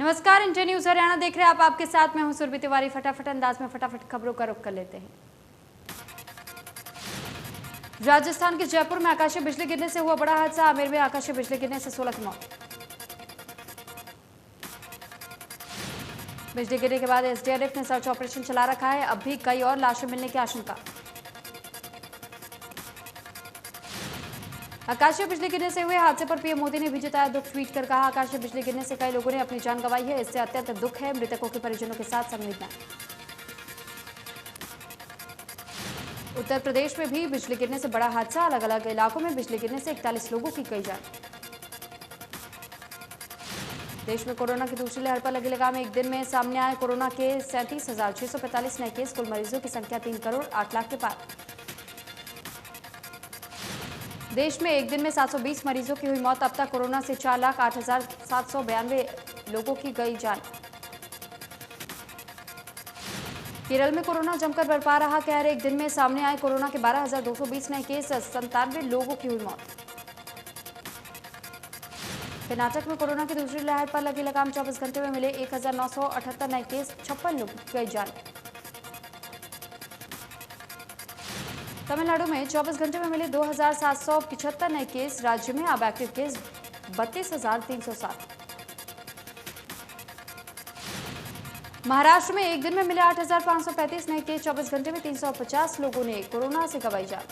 नमस्कार, India news Haryana देख रहे हैं आप। आपके साथ मैं हूं सुरभि तिवारी। फटाफट अंदाज में फटाफट खबरों का रुख कर लेते हैं। राजस्थान के जयपुर में आकाशीय बिजली गिरने से हुआ बड़ा हादसा। आमेर में आकाशीय बिजली गिरने से 16 की मौत। बिजली गिरने के बाद एसडीआरएफ ने सर्च ऑपरेशन चला रखा है। अब भी कई और लाशें मिलने की आशंका। आकाशीय बिजली गिरने से हुए हादसे पर पीएम मोदी ने भी जताया दुख। ट्वीट कर कहा, आकाशीय बिजली गिरने से कई लोगों ने अपनी जान गंवाई है। इससे अत्यंत दुख है। मृतकों के परिजनों के साथ संवेदना। उत्तर प्रदेश में भी बिजली गिरने से बड़ा हादसा। अलग अलग इलाकों में बिजली गिरने से 41 लोगों की गई जान। देश में कोरोना की दूसरी लहर पर लगी लगाम। एक दिन में सामने आए कोरोना के 37,645 नए केस। कुल मरीजों की संख्या 3 करोड़ 8 लाख के पार। देश में एक दिन में 720 मरीजों की हुई मौत। अब तक कोरोना से 4,08,792 लोगों की गई जान। केरल में कोरोना जमकर बरपा रहा कहर। एक दिन में सामने आए कोरोना के 12,220 नए केस। 97 लोगों की हुई मौत। कर्नाटक में कोरोना की दूसरी लहर पर लगी लगाम। 24 घंटे में मिले 1,978 नए केस। 56 लोगों की गई जान। तमिलनाडु में 24 घंटे में मिले 2,775 नए केस। राज्य में अब एक्टिव केस 32,307। महाराष्ट्र में एक दिन में मिले 8,535 नए केस। 24 घंटे में 350 लोगों ने कोरोना से गंवाई जान।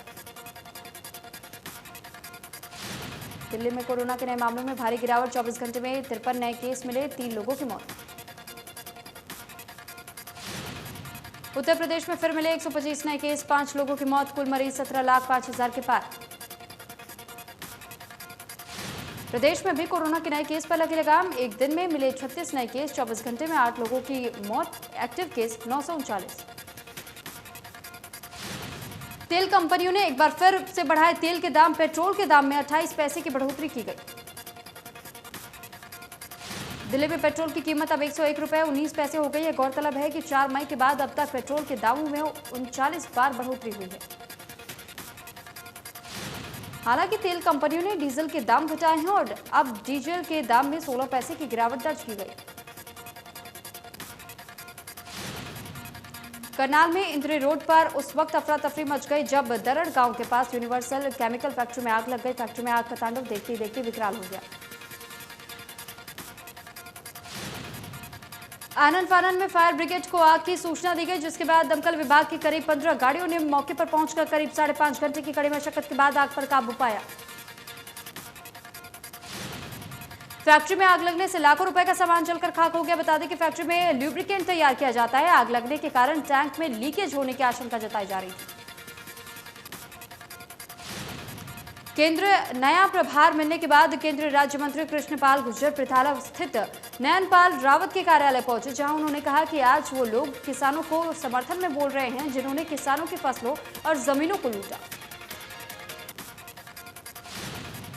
दिल्ली में कोरोना के नए मामलों में भारी गिरावट। 24 घंटे में 53 नए केस मिले। 3 लोगों की मौत। उत्तर प्रदेश में फिर मिले 125 नए केस। 5 लोगों की मौत। कुल मरीज 17,05,000 के पार। प्रदेश में भी कोरोना के नए केस पर लगी लगाम। एक दिन में मिले 36 नए केस। 24 घंटे में 8 लोगों की मौत। Active case 939। तेल कंपनियों ने एक बार फिर से बढ़ाए तेल के दाम। पेट्रोल के दाम में 28 पैसे की बढ़ोतरी की गई। दिल्ली में पेट्रोल की कीमत अब 101 रुपए 19 पैसे हो गई है। गौरतलब है कि 4 मई के बाद अब तक पेट्रोल के दामों में 39 बार बढ़ोतरी हुई है। हालांकि तेल कंपनियों ने डीजल के दाम घटाए हैं और अब डीजल के दाम में 16 पैसे की गिरावट दर्ज की गई। करनाल में इंद्री रोड पर उस वक्त अफरा तफरी मच गई जब दरड़ गांव के पास यूनिवर्सल केमिकल फैक्ट्री में आग लग गई। फैक्ट्री में आग का तांडव देखते ही देखते विकराल हो गया। आनन फानन में फायर ब्रिगेड को आग की सूचना दी गई, जिसके बाद दमकल विभाग की करीब 15 गाड़ियों ने मौके पर पहुंचकर करीब 5.5 घंटे की कड़ी मशक्कत के बाद आग पर काबू पाया। फैक्ट्री में आग लगने से लाखों रुपए का सामान जलकर खाक हो गया। बता दें कि फैक्ट्री में ल्यूब्रिकेंट तैयार किया जाता है। आग लगने के कारण टैंक में लीकेज होने की आशंका जताई जा रही थी। केंद्र नया प्रभार मिलने के बाद केंद्रीय राज्य मंत्री कृष्णपाल गुर्जर पृथाला स्थित नयनपाल रावत के कार्यालय पहुंचे, जहां उन्होंने कहा कि आज वो लोग किसानों को समर्थन में बोल रहे हैं जिन्होंने किसानों की फसलों और जमीनों को लूटा।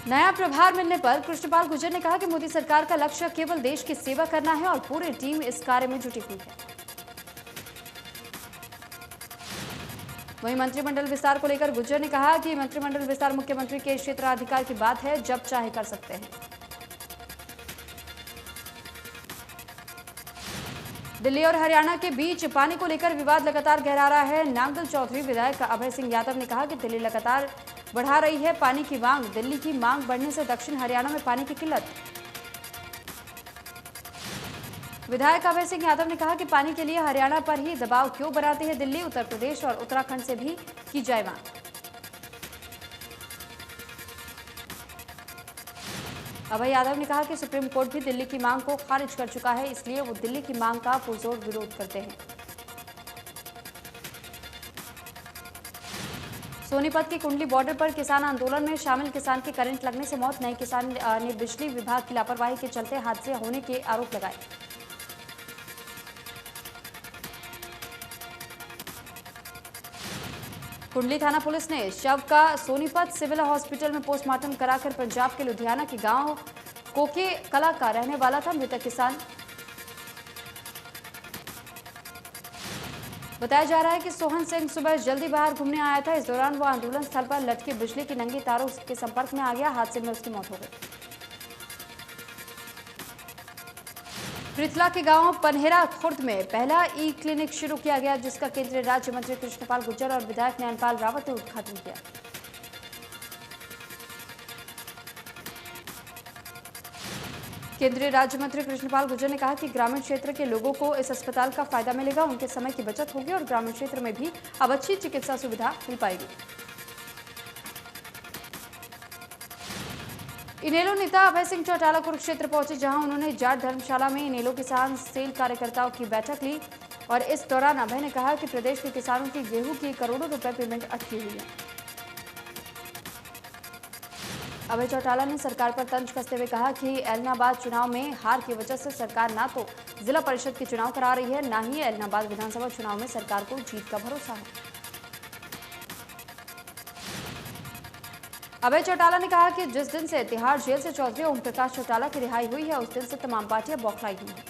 नया प्रभार मिलने पर कृष्णपाल गुर्जर ने कहा कि मोदी सरकार का लक्ष्य केवल देश की सेवा करना है और पूरी टीम इस कार्य में जुटी हुई है। वहीं मंत्रिमंडल विस्तार को लेकर गुर्जर ने कहा कि मंत्रिमंडल विस्तार मुख्यमंत्री के क्षेत्राधिकार की बात है, जब चाहे कर सकते हैं। दिल्ली और हरियाणा के बीच पानी को लेकर विवाद लगातार गहरा रहा है। नांगल चौधरी विधायक अभय सिंह यादव ने कहा कि दिल्ली लगातार बढ़ा रही है पानी की मांग। दिल्ली की मांग बढ़ने से दक्षिण हरियाणा में पानी की किल्लत। विधायक अभय सिंह यादव ने कहा कि पानी के लिए हरियाणा पर ही दबाव क्यों बनाते हैं दिल्ली। उत्तर प्रदेश और उत्तराखंड से भी की जाए मांग। अभय यादव ने कहा कि सुप्रीम कोर्ट भी दिल्ली की मांग को खारिज कर चुका है, इसलिए वो दिल्ली की मांग का पुरजोर विरोध करते हैं। सोनीपत की कुंडली बॉर्डर पर किसान आंदोलन में शामिल किसान की करंट लगने से मौत। नए किसान ने बिजली विभाग की लापरवाही के चलते हादसे होने के आरोप लगाए। कुंडली थाना पुलिस ने शव का सोनीपत सिविल हॉस्पिटल में पोस्टमार्टम कराकर पंजाब के लुधियाना के गांव कोके कला का रहने वाला था मृतक किसान। बताया जा रहा है कि सोहन सिंह सुबह जल्दी बाहर घूमने आया था। इस दौरान वो आंदोलन स्थल पर लटके बिजली की नंगी तारों के संपर्क में आ गया। हादसे में उसकी मौत हो गई। पृथला के गांव पनहेरा खुर्द में पहला ई क्लिनिक शुरू किया गया, जिसका केंद्रीय राज्य मंत्री कृष्णपाल गुर्जर और विधायक नयनपाल रावत ने उद्घाटन किया। केंद्रीय राज्य मंत्री कृष्णपाल गुर्जर ने कहा कि ग्रामीण क्षेत्र के लोगों को इस अस्पताल का फायदा मिलेगा, उनके समय की बचत होगी और ग्रामीण क्षेत्र में भी अब अच्छी चिकित्सा सुविधा मिल पाएगी। इनेलो नेता अभय सिंह चौटाला कुरुक्षेत्र पहुंचे, जहां उन्होंने जाट धर्मशाला में इनेलो किसान सेल कार्यकर्ताओं की बैठक ली और इस दौरान अभय ने कहा कि प्रदेश के किसानों की गेहूं की करोड़ों रुपए पेमेंट अटकी हुई है। अभय चौटाला ने सरकार पर तंज कसते हुए कहा कि ऐलनाबाद चुनाव में हार की वजह से सरकार ना तो जिला परिषद के चुनाव करा रही है, ना ही ऐलनाबाद विधानसभा चुनाव में सरकार को जीत का भरोसा है। अभय चौटाला ने कहा कि जिस दिन से तिहाड़ जेल से चौधरी ओम प्रकाश चौटाला की रिहाई हुई है, उस दिन से तमाम पार्टियां बौखलाई हुई हैं।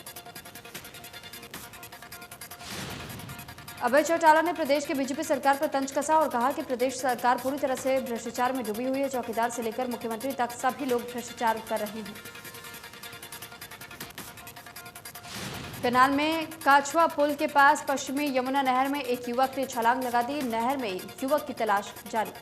अभय चौटाला ने प्रदेश की बीजेपी सरकार पर तंज कसा और कहा कि प्रदेश सरकार पूरी तरह से भ्रष्टाचार में डूबी हुई है। चौकीदार से लेकर मुख्यमंत्री तक सभी लोग भ्रष्टाचार कर रहे हैं। करनाल में काछुआ पुल के पास पश्चिमी यमुना नहर में एक युवक ने छलांग लगा दी। नहर में युवक की तलाश जारी।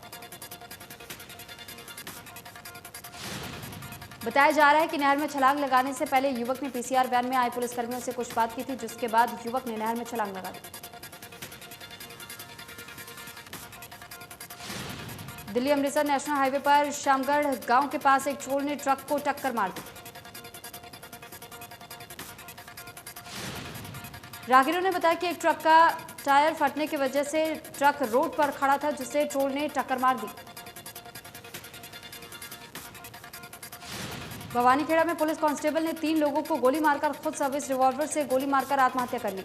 बताया जा रहा है कि नहर में छलांग लगाने से पहले युवक ने पीसीआर वैन में आए पुलिसकर्मियों से कुछ बात की थी, जिसके बाद युवक ने नहर में छलांग लगा दी। दिल्ली अमृतसर नेशनल हाईवे पर शामगढ़ गांव के पास एक चोर ने ट्रक को टक्कर मार दी। राहगीरों ने बताया कि एक ट्रक का टायर फटने की वजह से ट्रक रोड पर खड़ा था, जिससे चोर ने टक्कर मार दी। भवानीखेड़ा में पुलिस कांस्टेबल ने 3 लोगों को गोली मारकर खुद सर्विस रिवॉल्वर से गोली मारकर आत्महत्या कर ली।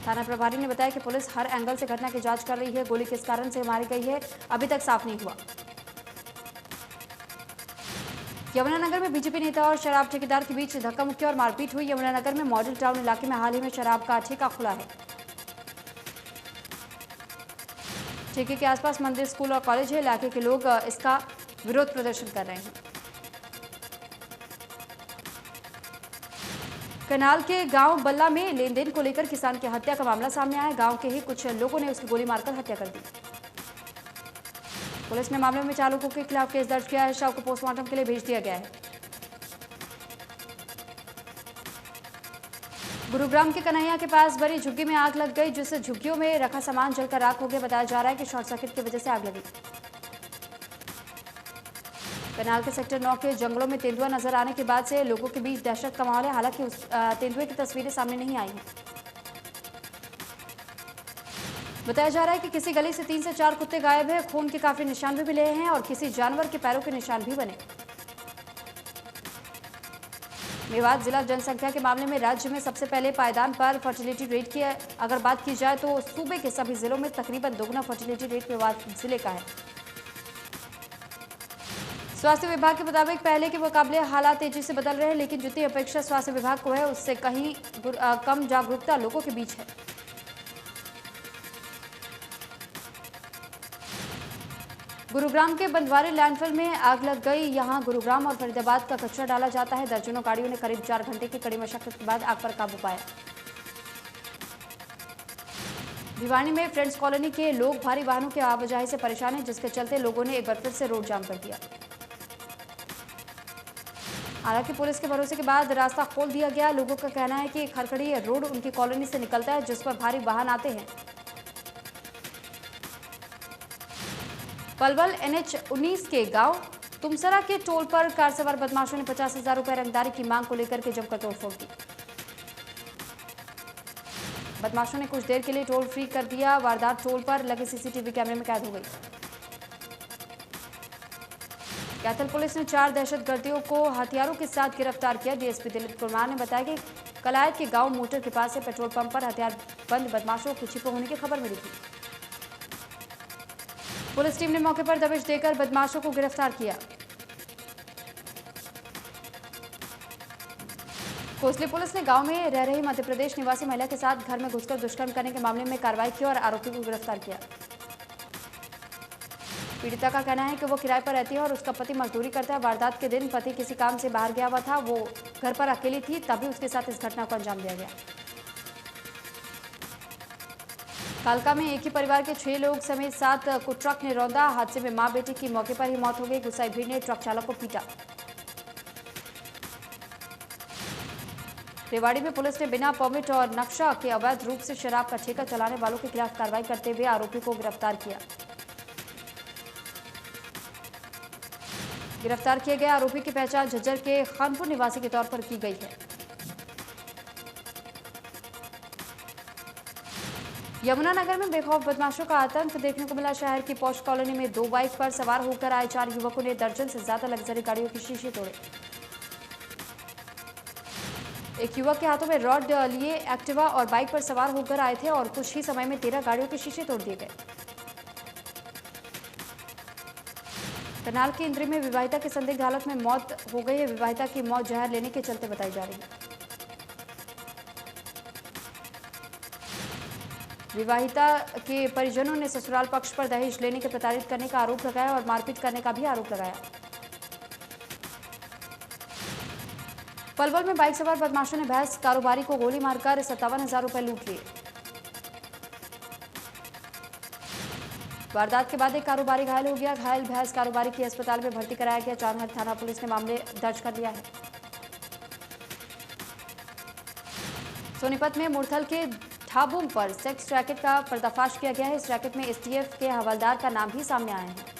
थाना प्रभारी ने बताया कि पुलिस हर एंगल से घटना की जांच कर रही है। गोली किस कारण से मारी गई है, अभी तक साफ नहीं हुआ। यमुनानगर में बीजेपी नेता और शराब ठेकेदार के बीच धक्का मुक्की और मारपीट हुई। यमुनानगर में मॉडल टाउन इलाके में हाल ही में शराब का ठेका खुला है। ठेके के आसपास मंदिर, स्कूल और कॉलेज है। इलाके के लोग इसका विरोध प्रदर्शन कर रहे हैं। करनाल के गांव बल्ला में लेन देन को लेकर किसान की हत्या का मामला सामने आया। गांव के ही कुछ लोगों ने उसकी गोली मारकर हत्या कर दी। पुलिस ने मामले में 4 लोगों के खिलाफ केस दर्ज किया है। शव को पोस्टमार्टम के लिए भेज दिया गया है। गुरुग्राम के कन्हैया के पास बनी झुग्गी में आग लग गई, जिससे झुग्गियों में रखा सामान जलकर राख हो गया। बताया जा रहा है कि शॉर्ट सर्किट की वजह से आग लगी। करनाल के सेक्टर 9 के जंगलों में तेंदुआ नजर आने के बाद से लोगों के बीच दहशत का माहौल है। हालांकि उस तेंदुए की तस्वीरें सामने नहीं आई हैं। बताया जा रहा है कि किसी गली से 3 से 4 कुत्ते गायब हैं। खून के काफी निशान भी मिले हैं और किसी जानवर के पैरों के निशान भी बने। मेवात जिला जनसंख्या के मामले में राज्य में सबसे पहले पायदान पर फर्टिलिटी रेट की अगर बात की जाए तो सूबे के सभी जिलों में तकरीबन दोगुना फर्टिलिटी रेट मेवात जिले का है। स्वास्थ्य विभाग के मुताबिक पहले के मुकाबले हालात तेजी से बदल रहे हैं, लेकिन जितनी अपेक्षा स्वास्थ्य विभाग को है उससे कहीं कम जागरूकता लोगों के बीच है। गुरुग्राम के बंदवारी लैंडफिल में आग लग गई। यहां गुरुग्राम और फरीदाबाद का कचरा डाला जाता है। दर्जनों गाड़ियों ने करीब 4 घंटे की कड़ी मशक्कत के बाद आग पर काबू पाया। भिवानी में फ्रेंड्स कॉलोनी के लोग भारी वाहनों की आवाजाही से परेशान हैं, जिसके चलते लोगों ने एक बार फिर से रोड जाम कर दिया। हालांकि पुलिस के भरोसे के बाद रास्ता खोल दिया गया। लोगों का कहना है कि खरखड़ी रोड उनकी कॉलोनी से निकलता है, जिस पर भारी वाहन आते हैं। पलवल NH-19 के गांव तुमसरा के टोल पर कार सवार बदमाशों ने 50,000 रुपए रंगदारी की मांग को लेकर के जमकर तोड़फोड़ की। बदमाशों ने कुछ देर के लिए टोल फ्री कर दिया। वारदात टोल पर लगे सीसीटीवी कैमरे में कैद हो गई। कैथल पुलिस ने 4 दहशतगर्दियों को हथियारों के साथ गिरफ्तार किया। डीएसपी दिलीप कुमार ने बताया कि कलायत के गांव मोटर के पास से पेट्रोल पंप पर हथियारबंद बदमाशों के छिपे होने की खबर मिली थी। पुलिस टीम ने मौके पर दबिश देकर बदमाशों को गिरफ्तार किया। कोसली पुलिस ने गांव में रह रही मध्य प्रदेश निवासी महिला के साथ घर में घुसकर दुष्कर्म करने के मामले में कार्रवाई की और आरोपी को गिरफ्तार किया। पीड़िता का कहना है कि वो किराए पर रहती है और उसका पति मजदूरी करता है। वारदात के दिन पति किसी काम से बाहर गया हुआ था, वो घर पर अकेली थी, तभी उसके साथ इस घटना को अंजाम दिया गया। कालका में एक ही परिवार के 6 लोग समेत 7 को ट्रक ने रौंदा। हादसे में मां बेटी की मौके पर ही मौत हो गई। गुस्साई भीड़ ने ट्रक चालक को पीटा। रेवाड़ी में पुलिस ने बिना परमिट और नक्शा के अवैध रूप से शराब का ठेका चलाने वालों के खिलाफ कार्रवाई करते हुए आरोपी को गिरफ्तार किया। गिरफ्तार किए गए आरोपी की पहचान झज्जर के खानपुर निवासी के तौर पर की गई है। यमुनानगर में बेखौफ बदमाशों का आतंक देखने को मिला। शहर की पौष कॉलोनी में 2 बाइक पर सवार होकर आए 4 युवकों ने दर्जन से ज्यादा लग्जरी गाड़ियों के शीशे तोड़े। एक युवक के हाथों में रॉड लिए एक्टिवा और बाइक पर सवार होकर आए थे और कुछ ही समय में 13 गाड़ियों के शीशे तोड़ दिए गए। करनाल की इंद्री में विवाहिता की संदिग्ध हालत में मौत हो गई है। विवाहिता की मौत जहर लेने के चलते बताई जा रही है। विवाहिता के परिजनों ने ससुराल पक्ष पर दहेज लेने के प्रताड़ित करने का आरोप लगाया और मारपीट करने का भी आरोप लगाया। पलवल में बाइक सवार बदमाशों ने भैंस कारोबारी को गोली मारकर 57,000 रुपए लूट लिए। वारदात के बाद एक कारोबारी घायल हो गया। घायल भैंस कारोबारी की अस्पताल में भर्ती कराया गया। चांदहर थाना पुलिस ने मामले दर्ज कर लिया है। सोनीपत में मुरथल के ढाबों पर सेक्स रैकेट का पर्दाफाश किया गया है। इस रैकेट में एसटीएफ के हवलदार का नाम भी सामने आया है।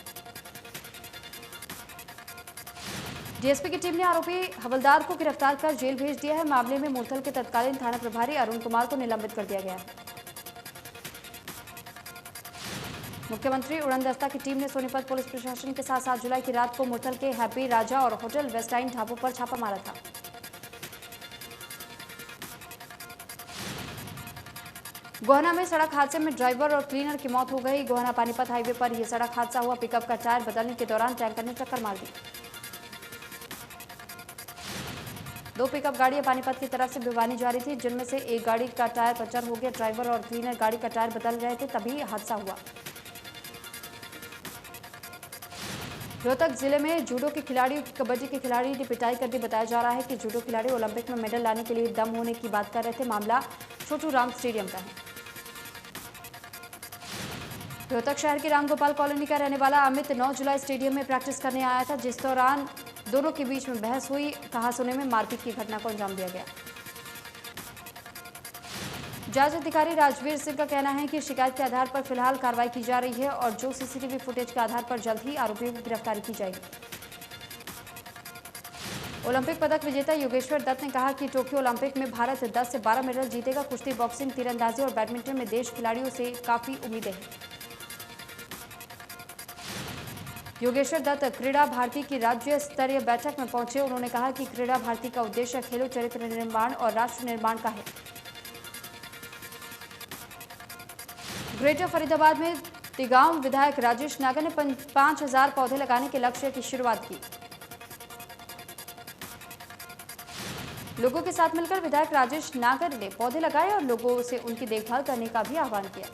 डीएसपी की टीम ने आरोपी हवलदार को गिरफ्तार कर जेल भेज दिया है। मामले में मुरथल के तत्कालीन थाना प्रभारी अरुण कुमार को निलंबित कर दिया गया है। मुख्यमंत्री उड़न दस्ता की टीम ने सोनीपत पुलिस प्रशासन के साथ 7 जुलाई की रात को मुरथल के हैप्पी राजा और होटल वेस्टाइन ढाबों पर छापा मारा था। गोहना में सड़क हादसे में ड्राइवर और क्लीनर की मौत हो गई। गोहना पानीपत हाईवे पर यह सड़क हादसा हुआ। पिकअप का टायर बदलने के दौरान टैंकर ने टक्कर मार दी। 2 पिकअप गाड़ियां पानीपत की तरफ से भिवानी जा रही थी, जिनमें से एक गाड़ी का टायर पंचर हो गया। ड्राइवर और क्लीनर गाड़ी का टायर बदल रहे थे, तभी हादसा हुआ। रोहतक जिले में जूडो के खिलाड़ी कबड्डी के खिलाड़ी ने पिटाई कर दी। बताया जा रहा है कि जूडो खिलाड़ी ओलंपिक में मेडल लाने के लिए दम होने की बात कर रहे थे। मामला छोटू राम स्टेडियम का है। रोहतक शहर की रामगोपाल कॉलोनी का रहने वाला अमित 9 जुलाई स्टेडियम में प्रैक्टिस करने आया था, जिस दौरान दोनों के बीच में बहस हुई। कहासुनी में मारपीट की घटना को अंजाम दिया गया। जांच अधिकारी राजवीर सिंह का कहना है कि शिकायत के आधार पर फिलहाल कार्रवाई की जा रही है और जो सीसीटीवी फुटेज के आधार पर जल्द ही आरोपियों की गिरफ्तारी की जाएगी। ओलंपिक पदक विजेता योगेश्वर दत्त ने कहा कि टोक्यो ओलंपिक में भारत 10 से 12 मेडल जीतेगा। कुश्ती, बॉक्सिंग, तीरंदाजी और बैडमिंटन में देश खिलाड़ियों से काफी उम्मीदें हैं। योगेश्वर दत्त क्रीड़ा भारती की राज्य स्तरीय बैठक में पहुंचे। उन्होंने कहा कि क्रीड़ा भारती का उद्देश्य खेलों, चरित्र निर्माण और राष्ट्र निर्माण का है। ग्रेटर फरीदाबाद में तिगांव विधायक राजेश नागर ने 5,000 पौधे लगाने के लक्ष्य की शुरुआत की। लोगों के साथ मिलकर विधायक राजेश नागर ने पौधे लगाए और लोगों से उनकी देखभाल करने का भी आह्वान किया।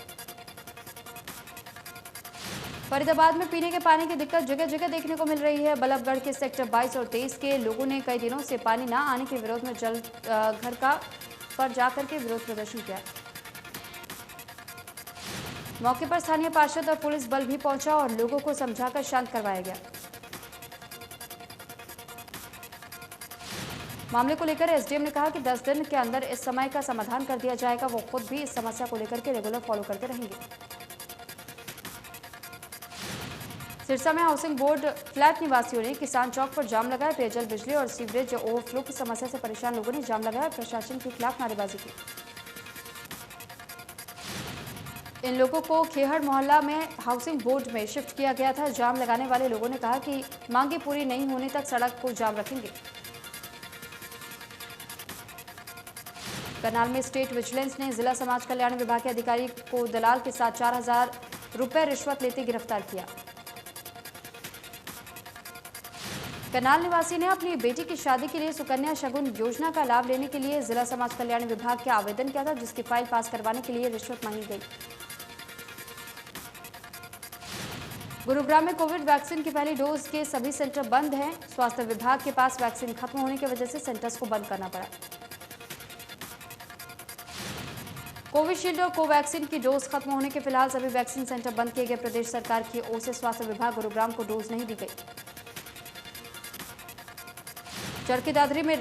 फरीदाबाद में पीने के पानी की दिक्कत जगह जगह देखने को मिल रही है। बल्लभगढ़ के सेक्टर 22 और 23 के लोगों ने कई दिनों से पानी न आने के विरोध में जल घर का पर जाकर के विरोध प्रदर्शन किया। मौके पर स्थानीय पार्षद और पुलिस बल भी पहुंचा और लोगों को समझाकर शांत करवाया गया। मामले को लेकर एसडीएम ने कहा कि 10 दिन के अंदर इस समय का समाधान कर दिया जाएगा। वो खुद भी इस समस्या को लेकर के रेगुलर फॉलो करते रहेंगे। सिरसा में हाउसिंग बोर्ड फ्लैट निवासियों ने किसान चौक पर जाम लगाया। पेयजल, बिजली और सीवरेज ओवरफ्लो की समस्या से परेशान लोगों ने जाम लगाया और प्रशासन के खिलाफ नारेबाजी की। इन लोगों को खेहड़ मोहल्ला में हाउसिंग बोर्ड में शिफ्ट किया गया था। जाम लगाने वाले लोगों ने कहा कि मांगे पूरी नहीं होने तक सड़क को जाम रखेंगे। करनाल में स्टेट विजिलेंस ने जिला समाज कल्याण विभाग के अधिकारी को दलाल के साथ 4,000 रुपए रिश्वत लेते गिरफ्तार किया। करनाल निवासी ने अपनी बेटी की शादी के लिए सुकन्या शगुन योजना का लाभ लेने के लिए जिला समाज कल्याण विभाग के आवेदन किया था, जिसकी फाइल पास करवाने के लिए रिश्वत मांगी गई। गुरुग्राम में कोविड वैक्सीन की पहली डोज के सभी सेंटर बंद हैं। स्वास्थ्य विभाग के पास वैक्सीन खत्म होने की वजह से सेंटर्स को बंद करना पड़ा। कोविशील्ड और कोवैक्सीन की डोज खत्म होने के फिलहाल सभी वैक्सीन सेंटर बंद किए गए। प्रदेश सरकार की ओर से स्वास्थ्य विभाग गुरुग्राम को डोज नहीं दी गई। चरखी दादरी में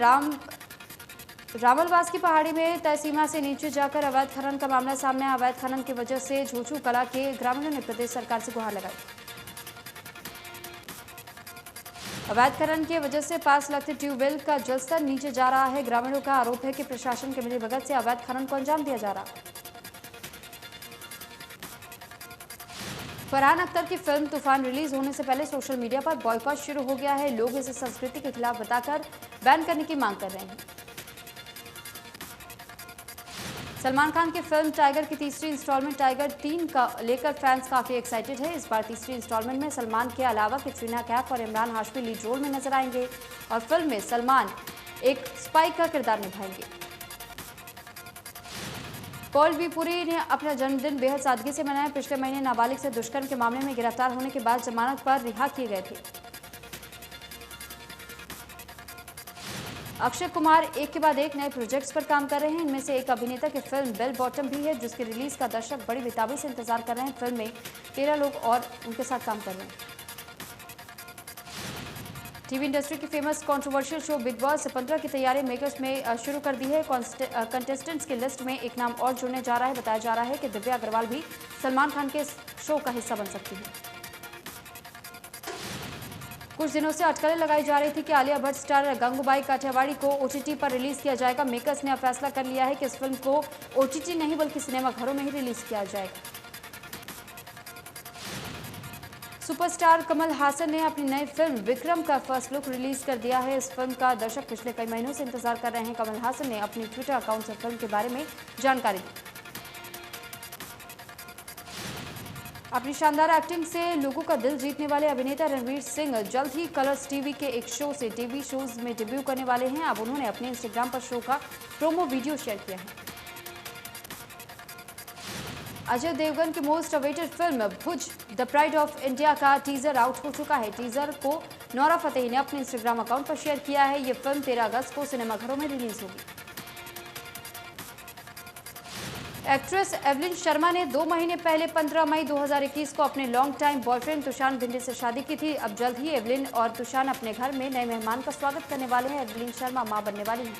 रामलवास की पहाड़ी में तय सीमा से नीचे जाकर अवैध खनन का मामला सामने आया। अवैध खनन की वजह से झोझू कला के ग्रामीणों ने प्रदेश सरकार से गुहार लगाई। अवैध खनन की वजह से पास लगते ट्यूबवेल का जलस्तर नीचे जा रहा है। ग्रामीणों का आरोप है कि प्रशासन के मिलीभगत से अवैध खनन को अंजाम दिया जा रहा है। फरहान अख्तर की फिल्म तूफान रिलीज होने से पहले सोशल मीडिया पर बॉयकॉट शुरू हो गया है। लोग इसे संस्कृति के खिलाफ बताकर बैन करने की मांग कर रहे हैं। सलमान खान की फिल्म टाइगर की तीसरी इंस्टॉलमेंट टाइगर 3 का लेकर फैंस काफी एक्साइटेड है। इस बार तीसरी इंस्टॉलमेंट में सलमान के अलावा कैटरीना कैफ और इमरान हाशमी लीड रोल में नजर आएंगे और फिल्म में सलमान एक स्पाई का किरदार निभाएंगे। पॉल बी पुरी ने अपना जन्मदिन बेहद सादगी से मनाया। पिछले महीने नाबालिग से दुष्कर्म के मामले में गिरफ्तार होने के बाद जमानत पर रिहा किए गए थे। अक्षय कुमार एक के बाद एक नए प्रोजेक्ट्स पर काम कर रहे हैं। इनमें से एक अभिनेता की फिल्म बेल बॉटम भी है, जिसकी रिलीज का दर्शक बड़ी बेताबी से इंतजार कर रहे हैं। फिल्म में 13 लोग और उनके साथ काम कर रहे हैं। टीवी इंडस्ट्री की famous controversial show big boss 15 की तैयारी मेकर्स में शुरू कर दी है। कंटेस्टेंट्स की लिस्ट में एक नाम और जुड़ने जा रहा है। बताया जा रहा है कि दिव्या अग्रवाल भी सलमान खान के शो का हिस्सा बन सकती है। कुछ दिनों से अटकलें लगाई जा रही थी कि आलिया भट्ट स्टार गंगूबाई काठियावाड़ी को ओटीटी पर रिलीज किया जाएगा। मेकर्स ने अब फैसला कर लिया है कि इस फिल्म को ओटीटी नहीं बल्कि सिनेमाघरों में ही रिलीज किया जाएगा। सुपरस्टार कमल हासन ने अपनी नई फिल्म विक्रम का फर्स्ट लुक रिलीज कर दिया है। इस फिल्म का दर्शक पिछले कई महीनों से इंतजार कर रहे हैं। कमल हासन ने अपनी ट्विटर अकाउंट से फिल्म के बारे में जानकारी दी। अपनी शानदार एक्टिंग से लोगों का दिल जीतने वाले अभिनेता रणवीर सिंह जल्द ही कलर्स टीवी के एक शो से टीवी शोज में डेब्यू करने वाले हैं। अब उन्होंने अपने इंस्टाग्राम पर शो का प्रोमो वीडियो शेयर किया है। अजय देवगन की most awaited film Bhuj the pride of India का टीजर आउट हो चुका है। टीजर को नोरा फतेही ने अपने इंस्टाग्राम अकाउंट पर शेयर किया है। ये फिल्म 13 अगस्त को सिनेमाघरों में रिलीज होगी। एक्ट्रेस एवलिन शर्मा ने 2 महीने पहले 15 मई 2021 को अपने long time boyfriend Tushar Bhinde से शादी की थी। अब जल्द ही एवलिन और तुषार अपने घर में नए मेहमान का स्वागत करने वाले हैं। एवलिन शर्मा मां बनने वाली हैं।